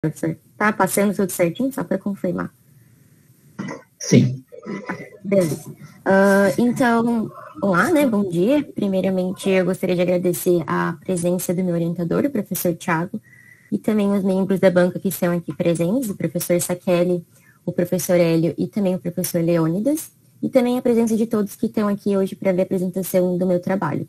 professor. Tá passando tudo certinho, só para confirmar? Sim. Beleza. Então, olá, né? Bom dia. Primeiramente, eu gostaria de agradecer a presença do meu orientador, o professor Thiago, e também os membros da banca que estão aqui presentes, o professor Sakelli, o professor Hélio e também o professor Leônidas, e também a presença de todos que estão aqui hoje para ver a apresentação do meu trabalho.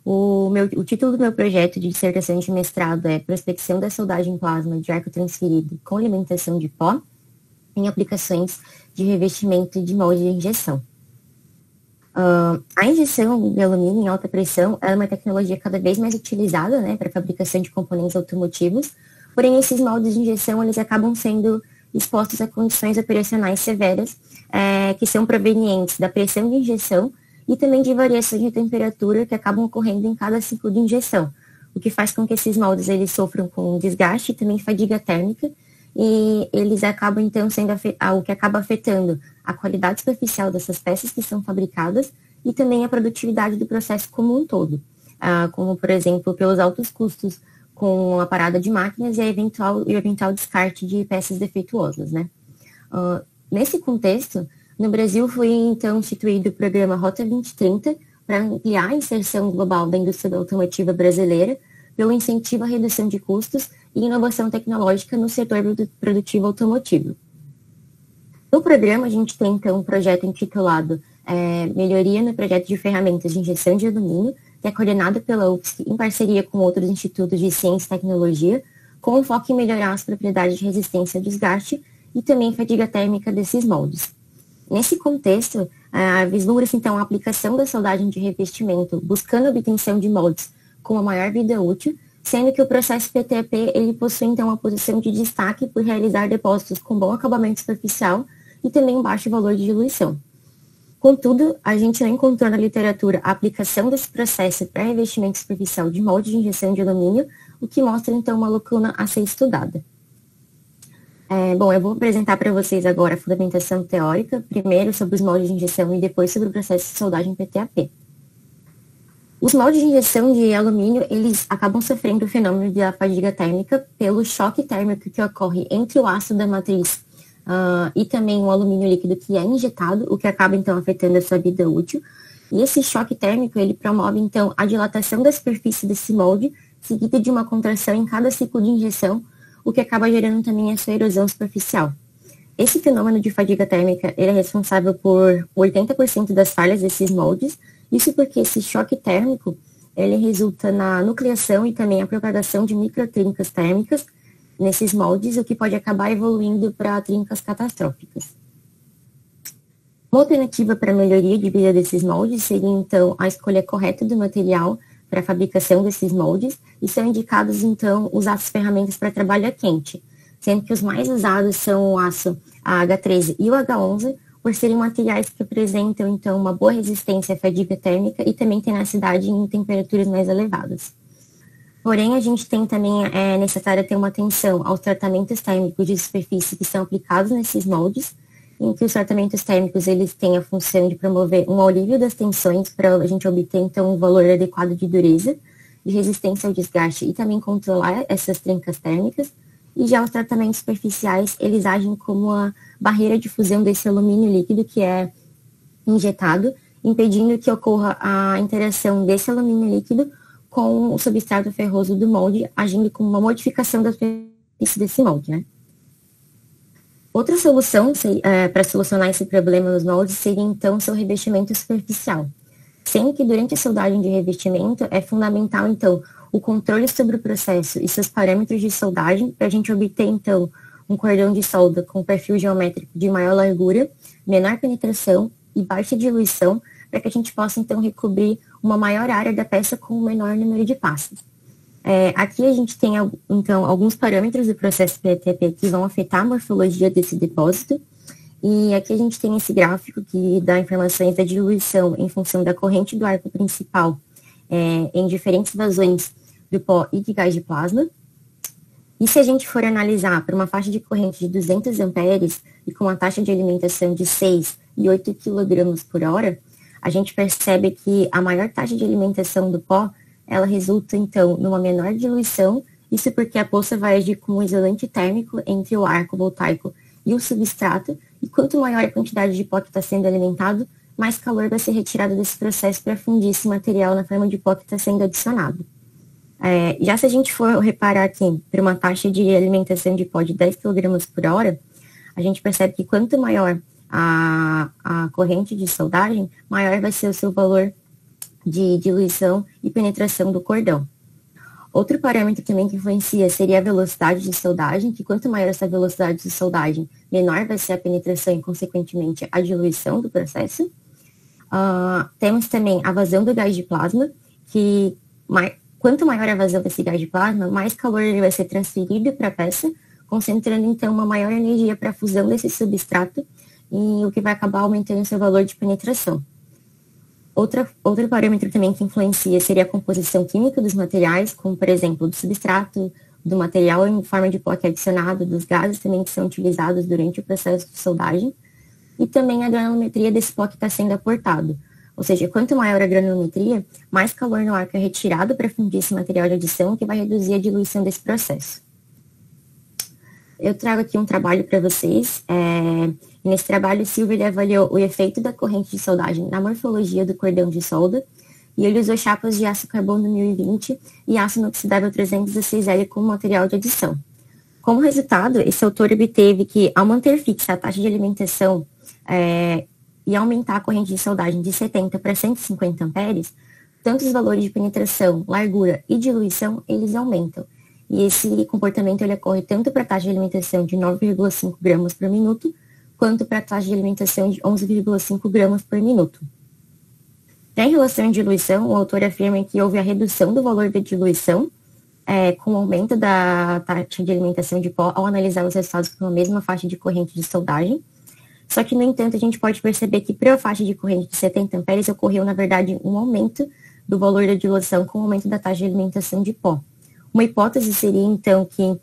O título do meu projeto de dissertação de mestrado é Prospecção da soldagem em plasma de arco transferido com alimentação de pó em aplicações de revestimento de molde de injeção. A injeção de alumínio em alta pressão é uma tecnologia cada vez mais utilizada, né, para a fabricação de componentes automotivos, porém esses moldes de injeção eles acabam sendo expostos a condições operacionais severas, que são provenientes da pressão de injeção e também de variações de temperatura que acabam ocorrendo em cada ciclo de injeção, o que faz com que esses moldes eles sofram com desgaste e também fadiga térmica, e eles acabam, então, sendo o que acaba afetando a qualidade superficial dessas peças que são fabricadas e também a produtividade do processo como um todo, como, por exemplo, pelos altos custos com a parada de máquinas e o eventual descarte de peças defeituosas, né? Nesse contexto, no Brasil foi, então, instituído o programa Rota 2030 para ampliar a inserção global da indústria automotiva brasileira pelo incentivo à redução de custos e inovação tecnológica no setor produtivo automotivo. No programa, a gente tem, então, um projeto intitulado Melhoria no Projeto de Ferramentas de Injeção de Alumínio, que é coordenado pela UFSC em parceria com outros institutos de ciência e tecnologia, com foco em melhorar as propriedades de resistência ao desgaste e também fadiga térmica desses moldes. Nesse contexto, vislumbra-se, então, a aplicação da soldagem de revestimento, buscando a obtenção de moldes com uma maior vida útil, sendo que o processo PTAP ele possui, então, uma posição de destaque por realizar depósitos com bom acabamento superficial e também um baixo valor de diluição. Contudo, a gente não encontrou na literatura a aplicação desse processo para revestimento superficial de molde de injeção de alumínio, o que mostra, então, uma lacuna a ser estudada. Bom, eu vou apresentar para vocês agora a fundamentação teórica, primeiro sobre os moldes de injeção e depois sobre o processo de soldagem PTAP. Os moldes de injeção de alumínio, eles acabam sofrendo o fenômeno da fadiga térmica pelo choque térmico que ocorre entre o aço da matriz e também o alumínio líquido que é injetado, o que acaba, então, afetando a sua vida útil. E esse choque térmico, ele promove, então, a dilatação da superfície desse molde, seguida de uma contração em cada ciclo de injeção, o que acaba gerando também a sua erosão superficial. Esse fenômeno de fadiga térmica ele é responsável por 80% das falhas desses moldes, isso porque esse choque térmico ele resulta na nucleação e também a propagação de microtrincas térmicas nesses moldes, o que pode acabar evoluindo para trincas catastróficas. Uma alternativa para a melhoria de vida desses moldes seria, então, a escolha correta do material para a fabricação desses moldes, e são indicados, então, usar as ferramentas para trabalho a quente, sendo que os mais usados são o aço H13 e o H11, por serem materiais que apresentam, então, uma boa resistência à fadiga térmica e também tenacidade em temperaturas mais elevadas. Porém, a gente tem também, necessário ter uma atenção aos tratamentos térmicos de superfície que são aplicados nesses moldes, em que os tratamentos térmicos eles têm a função de promover um alívio das tensões para a gente obter, então, um valor adequado de dureza, de resistência ao desgaste e também controlar essas trincas térmicas. E já os tratamentos superficiais, eles agem como a barreira de fusão desse alumínio líquido que é injetado, impedindo que ocorra a interação desse alumínio líquido com o substrato ferroso do molde, agindo como uma modificação da superfície desse molde, né? Outra solução para solucionar esse problema nos moldes seria, então, seu revestimento superficial. Sendo que durante a soldagem de revestimento é fundamental, então, o controle sobre o processo e seus parâmetros de soldagem para a gente obter, então, um cordão de solda com perfil geométrico de maior largura, menor penetração e baixa diluição, para que a gente possa, então, recobrir uma maior área da peça com um menor número de passos. Aqui a gente tem, então, alguns parâmetros do processo PTAP que vão afetar a morfologia desse depósito. E aqui a gente tem esse gráfico que dá informações da diluição em função da corrente do arco principal em diferentes vazões do pó e de gás de plasma. E se a gente for analisar para uma faixa de corrente de 200 amperes e com uma taxa de alimentação de 6 e 8 kg por hora, a gente percebe que a maior taxa de alimentação do pó ela resulta, então, numa menor diluição Isso porque a poça vai agir como um isolante térmico entre o arco voltaico e o substrato, e quanto maior a quantidade de pó que está sendo alimentado, mais calor vai ser retirado desse processo para fundir esse material na forma de pó que está sendo adicionado. Já se a gente for reparar aqui para uma taxa de alimentação de pó de 10 kg por hora, a gente percebe que quanto maior a corrente de soldagem, maior vai ser o seu valor de diluição e penetração do cordão. Outro parâmetro também que influencia seria a velocidade de soldagem, que quanto maior essa velocidade de soldagem, menor vai ser a penetração e, consequentemente, a diluição do processo. Temos também a vazão do gás de plasma, que quanto maior a vazão desse gás de plasma, mais calor ele vai ser transferido para a peça, concentrando, então, uma maior energia para a fusão desse substrato, e o que vai acabar aumentando seu valor de penetração. Outro parâmetro também que influencia seria a composição química dos materiais, como, por exemplo, do substrato, do material em forma de pó que é adicionado, dos gases também que são utilizados durante o processo de soldagem, e também a granulometria desse pó que está sendo aportado. Ou seja, quanto maior a granulometria, mais calor no arco é retirado para fundir esse material de adição, que vai reduzir a diluição desse processo. Eu trago aqui um trabalho para vocês. Nesse trabalho, o Silver avaliou o efeito da corrente de soldagem na morfologia do cordão de solda, e ele usou chapas de aço carbono 1020 e aço inoxidável 316L como material de adição. Como resultado, esse autor obteve que, ao manter fixa a taxa de alimentação e aumentar a corrente de soldagem de 70 para 150 amperes, tanto os valores de penetração, largura e diluição, eles aumentam. E esse comportamento ele ocorre tanto para a taxa de alimentação de 9,5 gramas por minuto, quanto para a taxa de alimentação de 11,5 gramas por minuto. Já em relação à diluição, o autor afirma que houve a redução do valor da diluição com o aumento da taxa de alimentação de pó ao analisar os resultados por uma mesma faixa de corrente de soldagem. Só que, no entanto, a gente pode perceber que para a faixa de corrente de 70 amperes ocorreu, na verdade, um aumento do valor da diluição com o aumento da taxa de alimentação de pó. Uma hipótese seria, então, que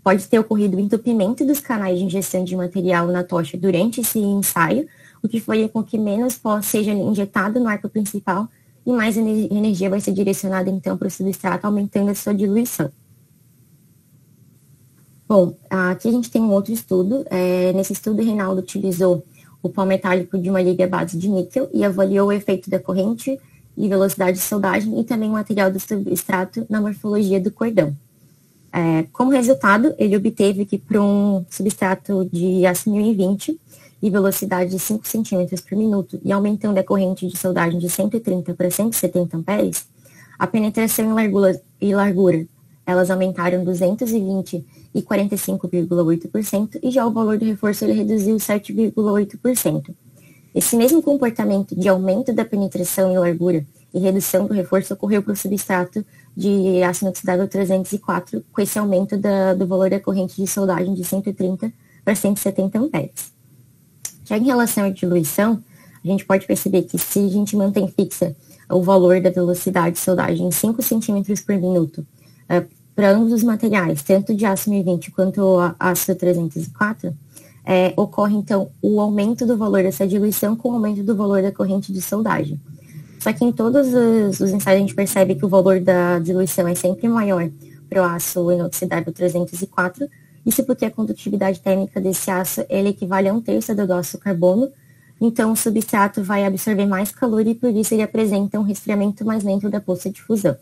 pode ter ocorrido o entupimento dos canais de injeção de material na tocha durante esse ensaio, o que faria com que menos pó seja injetado no arco principal e mais energia vai ser direcionada, então, para o substrato, aumentando a sua diluição. Bom, aqui a gente tem um outro estudo. Nesse estudo, o Reinaldo utilizou o pó metálico de uma liga à base de níquel e avaliou o efeito da corrente e velocidade de soldagem e também o material do substrato na morfologia do cordão. Como resultado, ele obteve que para um substrato de aço 1020 e velocidade de 5 centímetros por minuto e aumentando a corrente de soldagem de 130 para 170 amperes, a penetração e largura elas aumentaram 220 e 45,8% e já o valor do reforço ele reduziu 7,8%. Esse mesmo comportamento de aumento da penetração e largura e redução do reforço ocorreu para o substrato de aço inoxidável 304, com esse aumento do valor da corrente de soldagem de 130 para 170 amperes. Já em relação à diluição, a gente pode perceber que se a gente mantém fixa o valor da velocidade de soldagem em 5 centímetros por minuto para ambos os materiais, tanto de aço 1020 quanto o aço 304, ocorre então o aumento do valor dessa diluição com o aumento do valor da corrente de soldagem. Só que em todos os ensaios a gente percebe que o valor da diluição é sempre maior para o aço inoxidável 304, isso porque a condutividade térmica desse aço ele equivale a 1/3 do aço carbono, então o substrato vai absorver mais calor e por isso ele apresenta um resfriamento mais lento da poça de fusão.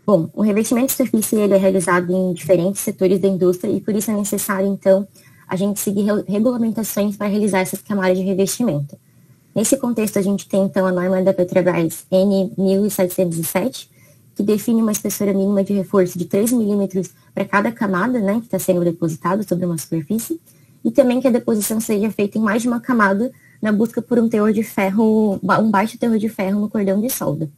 Bom, o revestimento de superfície ele é realizado em diferentes setores da indústria e por isso é necessário, então, a gente seguir regulamentações para realizar essas camadas de revestimento. Nesse contexto, a gente tem, então, a norma da Petrobras N1707, que define uma espessura mínima de reforço de 3 milímetros para cada camada, né, que está sendo depositada sobre uma superfície, e também que a deposição seja feita em mais de uma camada na busca por um teor de ferro, um baixo teor de ferro no cordão de solda.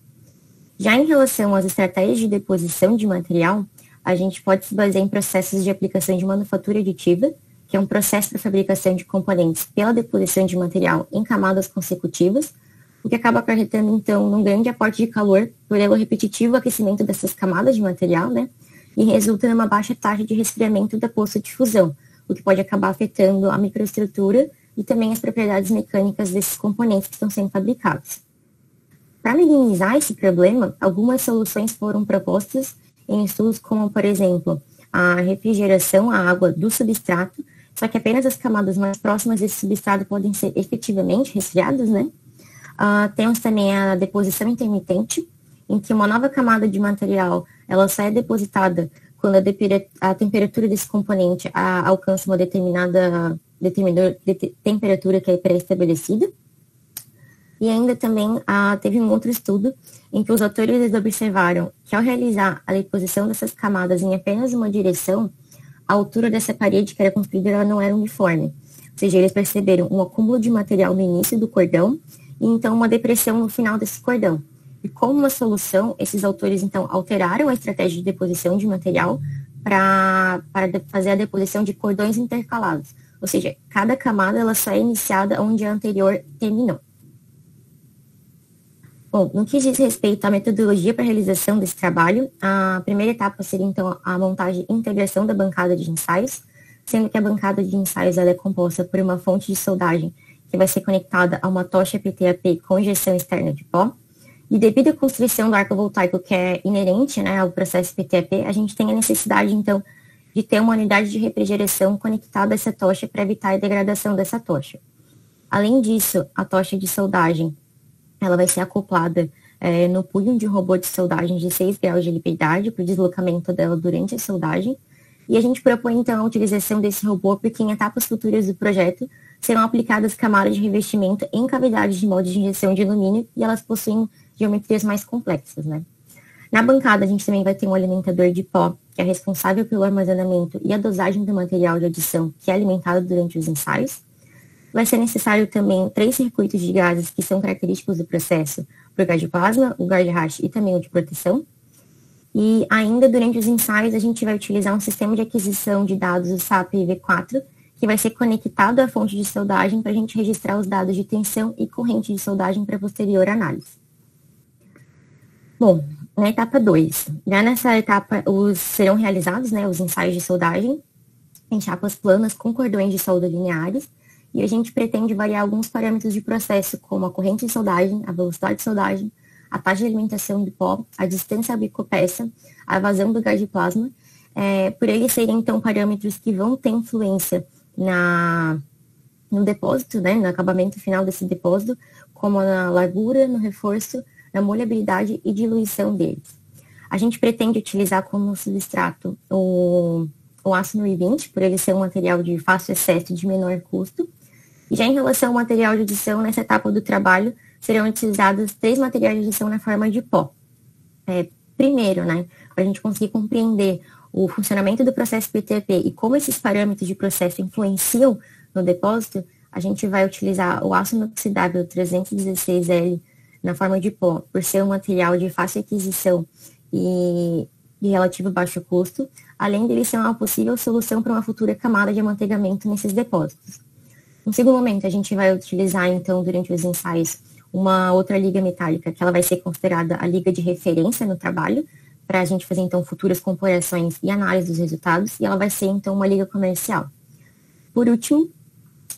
Já em relação às estratégias de deposição de material, a gente pode se basear em processos de aplicação de manufatura aditiva, que é um processo para fabricação de componentes pela deposição de material em camadas consecutivas, o que acaba acarretando, então, num grande aporte de calor pelo repetitivo aquecimento dessas camadas de material, né, e resulta numa baixa taxa de resfriamento da poça de fusão, o que pode acabar afetando a microestrutura e também as propriedades mecânicas desses componentes que estão sendo fabricados. para minimizar esse problema, algumas soluções foram propostas em estudos como, por exemplo, a refrigeração à água do substrato, só que apenas as camadas mais próximas desse substrato podem ser efetivamente resfriadas, né? Temos também a deposição intermitente, em que uma nova camada de material ela só é depositada quando a temperatura desse componente alcança uma determinada temperatura que é pré-estabelecida. E ainda também teve um outro estudo em que os autores observaram que ao realizar a deposição dessas camadas em apenas uma direção, a altura dessa parede que era construída ela não era uniforme. Ou seja, eles perceberam um acúmulo de material no início do cordão e então uma depressão no final desse cordão. E como uma solução, esses autores então alteraram a estratégia de deposição de material para fazer a deposição de cordões intercalados. Ou seja, cada camada ela só é iniciada onde a anterior terminou. Bom, no que diz respeito à metodologia para a realização desse trabalho, a primeira etapa seria, então, a montagem e integração da bancada de ensaios, sendo que a bancada de ensaios ela é composta por uma fonte de soldagem que vai ser conectada a uma tocha PTAP com injeção externa de pó. E devido à construção do arco voltaico que é inerente, né, ao processo PTAP, a gente tem a necessidade, então, de ter uma unidade de refrigeração conectada a essa tocha para evitar a degradação dessa tocha. Além disso, a tocha de soldagem ela vai ser acoplada no punho de robô de soldagem de 6 graus de liberdade para o deslocamento dela durante a soldagem. E a gente propõe, então, a utilização desse robô porque em etapas futuras do projeto serão aplicadas camadas de revestimento em cavidades de molde de injeção de alumínio e elas possuem geometrias mais complexas, né? Na bancada, a gente também vai ter um alimentador de pó, que é responsável pelo armazenamento e a dosagem do material de adição que é alimentado durante os ensaios. Vai ser necessário também 3 circuitos de gases que são característicos do processo, o gás de plasma, o gás de Rasch e também o de proteção. E ainda durante os ensaios a gente vai utilizar um sistema de aquisição de dados, o SAP V4, que vai ser conectado à fonte de soldagem para a gente registrar os dados de tensão e corrente de soldagem para posterior análise. Bom, na etapa 2, já nessa etapa serão realizados, né, os ensaios de soldagem em chapas planas com cordões de solda lineares, e a gente pretende variar alguns parâmetros de processo, como a corrente de soldagem, a velocidade de soldagem, a taxa de alimentação do pó, a distância bicopeça, a vazão do gás de plasma, por eles serem, então, parâmetros que vão ter influência no depósito, né, no acabamento final desse depósito, como na largura, no reforço, na molhabilidade e diluição deles. A gente pretende utilizar como substrato o aço 1020, por ele ser um material de fácil acesso e de menor custo. E já em relação ao material de adição, nessa etapa do trabalho, serão utilizados 3 materiais de adição na forma de pó. Primeiro, né, para a gente conseguir compreender o funcionamento do processo PTAP e como esses parâmetros de processo influenciam no depósito, a gente vai utilizar o aço inoxidável 316L na forma de pó, por ser um material de fácil aquisição e de relativo baixo custo, além dele ser uma possível solução para uma futura camada de amanteigamento nesses depósitos. No segundo momento, a gente vai utilizar, então, durante os ensaios, uma outra liga metálica, que ela vai ser considerada a liga de referência no trabalho, para a gente fazer, então, futuras comparações e análise dos resultados, e ela vai ser, então, uma liga comercial. Por último,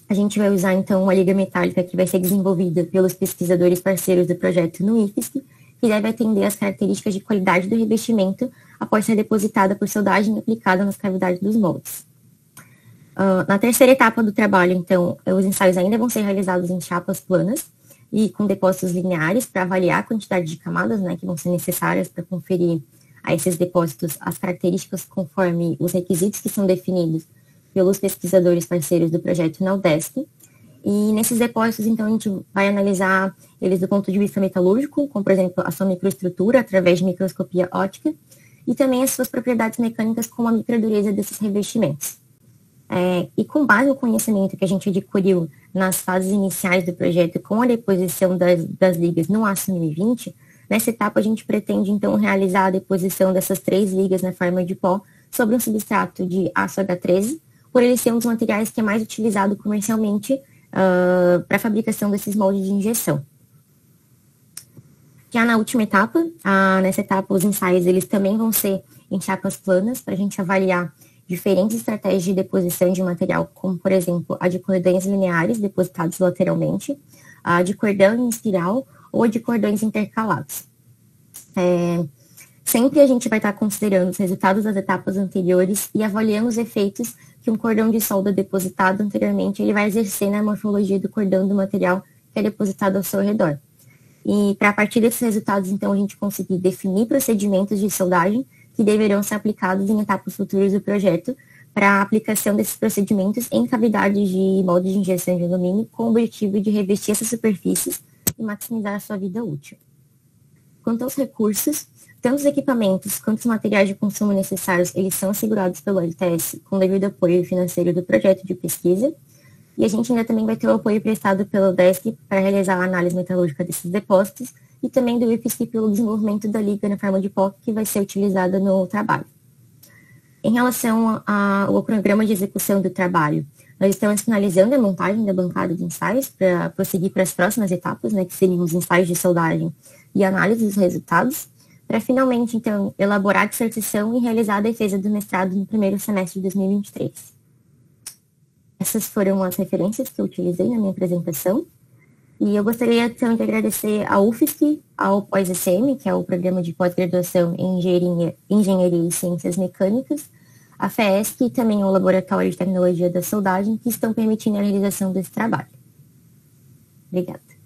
a gente vai usar, então, uma liga metálica que vai ser desenvolvida pelos pesquisadores parceiros do projeto no IFSC, que deve atender às características de qualidade do revestimento após ser depositada por soldagem e aplicada nas cavidades dos moldes. Na terceira etapa do trabalho, então, os ensaios ainda vão ser realizados em chapas planas e com depósitos lineares para avaliar a quantidade de camadas, né, que vão ser necessárias para conferir a esses depósitos as características conforme os requisitos que são definidos pelos pesquisadores parceiros do projeto na UDESC. E nesses depósitos, então, a gente vai analisar eles do ponto de vista metalúrgico, como, por exemplo, a sua microestrutura através de microscopia óptica e também as suas propriedades mecânicas, como a microdureza desses revestimentos. E com base no conhecimento que a gente adquiriu nas fases iniciais do projeto com a deposição das ligas no aço 1020, nessa etapa a gente pretende então realizar a deposição dessas 3 ligas na forma de pó sobre um substrato de aço H13, por ele ser um dos materiais que é mais utilizado comercialmente para a fabricação desses moldes de injeção. Já na última etapa, nessa etapa os ensaios eles também vão ser em chapas planas para a gente avaliar diferentes estratégias de deposição de material, como, por exemplo, a de cordões lineares depositados lateralmente, a de cordão em espiral ou de cordões intercalados. Sempre a gente vai estar considerando os resultados das etapas anteriores e avaliando os efeitos que um cordão de solda depositado anteriormente ele vai exercer na morfologia do cordão do material que é depositado ao seu redor. E para a partir desses resultados, então, a gente conseguir definir procedimentos de soldagem que deverão ser aplicados em etapas futuras do projeto para a aplicação desses procedimentos em cavidades de moldes de injeção de alumínio com o objetivo de revestir essas superfícies e maximizar a sua vida útil. Quanto aos recursos, tanto os equipamentos quanto os materiais de consumo necessários, eles são assegurados pelo LTS com devido apoio financeiro do projeto de pesquisa. E a gente ainda também vai ter o apoio prestado pelo DESC para realizar a análise metalúrgica desses depósitos e também do IFSC pelo desenvolvimento da liga na forma de POC que vai ser utilizada no trabalho. Em relação ao programa de execução do trabalho, nós estamos finalizando a montagem da bancada de ensaios para prosseguir para as próximas etapas, né, que seriam os ensaios de soldagem e análise dos resultados, para finalmente, então, elaborar a dissertação e realizar a defesa do mestrado no primeiro semestre de 2023. Essas foram as referências que eu utilizei na minha apresentação. E eu gostaria também de agradecer ao UFSC, ao Pós-ECM, que é o Programa de Pós-Graduação em Engenharia e Ciências Mecânicas, a FESC e também ao Laboratório de Tecnologia da Soldagem, que estão permitindo a realização desse trabalho. Obrigada.